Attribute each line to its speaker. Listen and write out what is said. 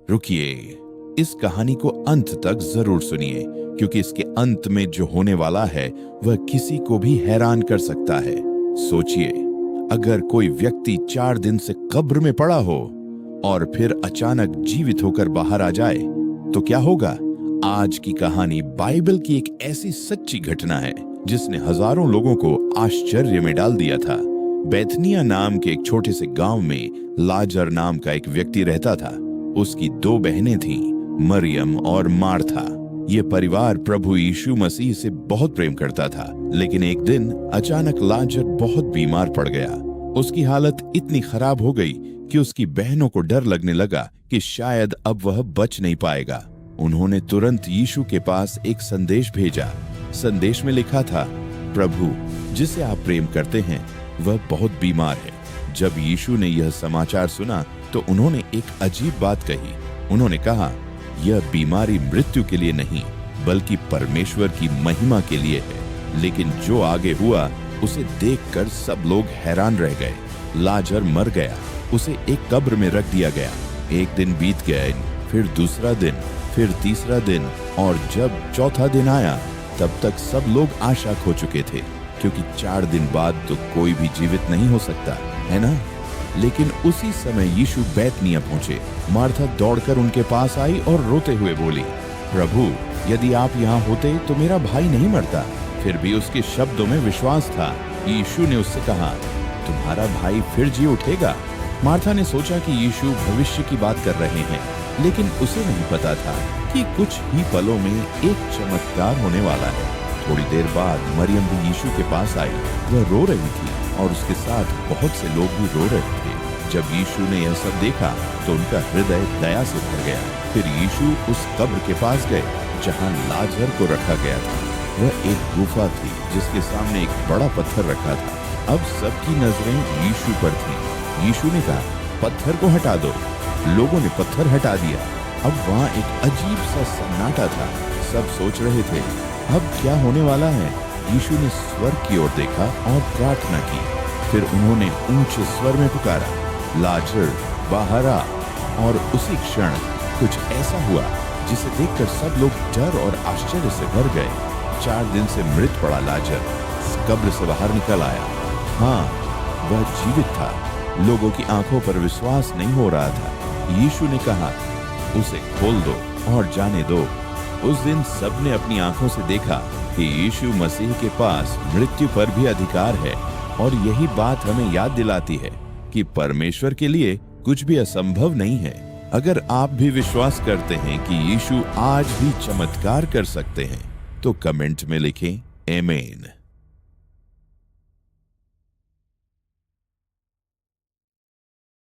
Speaker 1: रुकिए, इस कहानी को अंत तक जरूर सुनिए, क्योंकि इसके अंत में जो होने वाला है वह किसी को भी हैरान कर सकता है। सोचिए, अगर कोई व्यक्ति 4 दिन से कब्र में पड़ा हो और फिर अचानक जीवित होकर बाहर आ जाए तो क्या होगा। आज की कहानी बाइबल की एक ऐसी सच्ची घटना है जिसने हजारों लोगों को आश्चर्य में डाल दिया था। बैथनिया नाम के एक छोटे से गांव में लाजर नाम का एक व्यक्ति रहता था। उसकी 2 बहनें थीं, मरियम और मार्था। ये परिवार प्रभु यीशु मसीह से बहुत प्रेम करता था, लेकिन एक दिन अचानक लाजर बहुत बीमार पड़ गया। उसकी हालत इतनी खराब हो गई कि उसकी बहनों को डर लगने लगा कि शायद अब वह बच नहीं पाएगा। उन्होंने तुरंत यीशु के पास एक संदेश भेजा। संदेश में लिखा था, प्रभु जिसे आप प्रेम करते हैं वह बहुत बीमार है। जब यीशु ने यह समाचार सुना तो उन्होंने एक अजीब बात कही। उन्होंने कहा, यह बीमारी मृत्यु के लिए नहीं बल्कि परमेश्वर की महिमा के लिए है। लेकिन जो आगे हुआ उसे देखकर सब लोग हैरान रह गए। लाजर मर गया, उसे एक कब्र में रख दिया गया। एक दिन बीत गया, फिर दूसरा दिन, फिर तीसरा दिन, और जब चौथा दिन आया तब तक सब लोग आशा खो चुके थे, क्योंकि 4 दिन बाद तो कोई भी जीवित नहीं हो सकता, है ना। लेकिन उसी समय यीशु बैतनिया पहुंचे। मार्था दौड़कर उनके पास आई और रोते हुए बोली, प्रभु यदि आप यहाँ होते तो मेरा भाई नहीं मरता। फिर भी उसके शब्दों में विश्वास था। यीशु ने उससे कहा, तुम्हारा भाई फिर जी उठेगा। मार्था ने सोचा कि यीशु भविष्य की बात कर रहे हैं, लेकिन उसे नहीं पता था कि कुछ ही पलों में एक चमत्कार होने वाला है। थोड़ी देर बाद मरियम भी यीशु के पास आई। वह रो रही थी और उसके साथ बहुत से लोग भी रो रहे थे। जब यीशु ने यह सब देखा तो उनका हृदय दया से भर गया। फिर यीशु उस कब्र के पास गए जहां लाजर को रखा गया था। वह एक गुफा थी जिसके सामने एक बड़ा पत्थर रखा था। अब सबकी नजरें यीशु पर थीं। यीशु ने कहा, पत्थर को हटा दो। लोगों ने पत्थर हटा दिया। अब वहाँ एक अजीब सा सन्नाटा था। सब सोच रहे थे, अब क्या होने वाला है। यीशु ने स्वर्ग की ओर देखा और प्रार्थना की। फिर उन्होंने ऊंचे स्वर में पुकारा, लाजर बाहर आ। और उसी क्षण कुछ ऐसा हुआ जिसे देखकर सब लोग डर और आश्चर्य से भर गए। 4 दिन से मृत पड़ा लाजर कब्र से बाहर निकल आया। हाँ, वह जीवित था। लोगों की आंखों पर विश्वास नहीं हो रहा था। यीशु ने कहा, उसे खोल दो और जाने दो। उस दिन सबने अपनी आंखों से देखा कि यीशु मसीह के पास मृत्यु पर भी अधिकार है। और यही बात हमें याद दिलाती है कि परमेश्वर के लिए कुछ भी असंभव नहीं है। अगर आप भी विश्वास करते हैं कि यीशु आज भी चमत्कार कर सकते हैं तो कमेंट में लिखें, आमीन।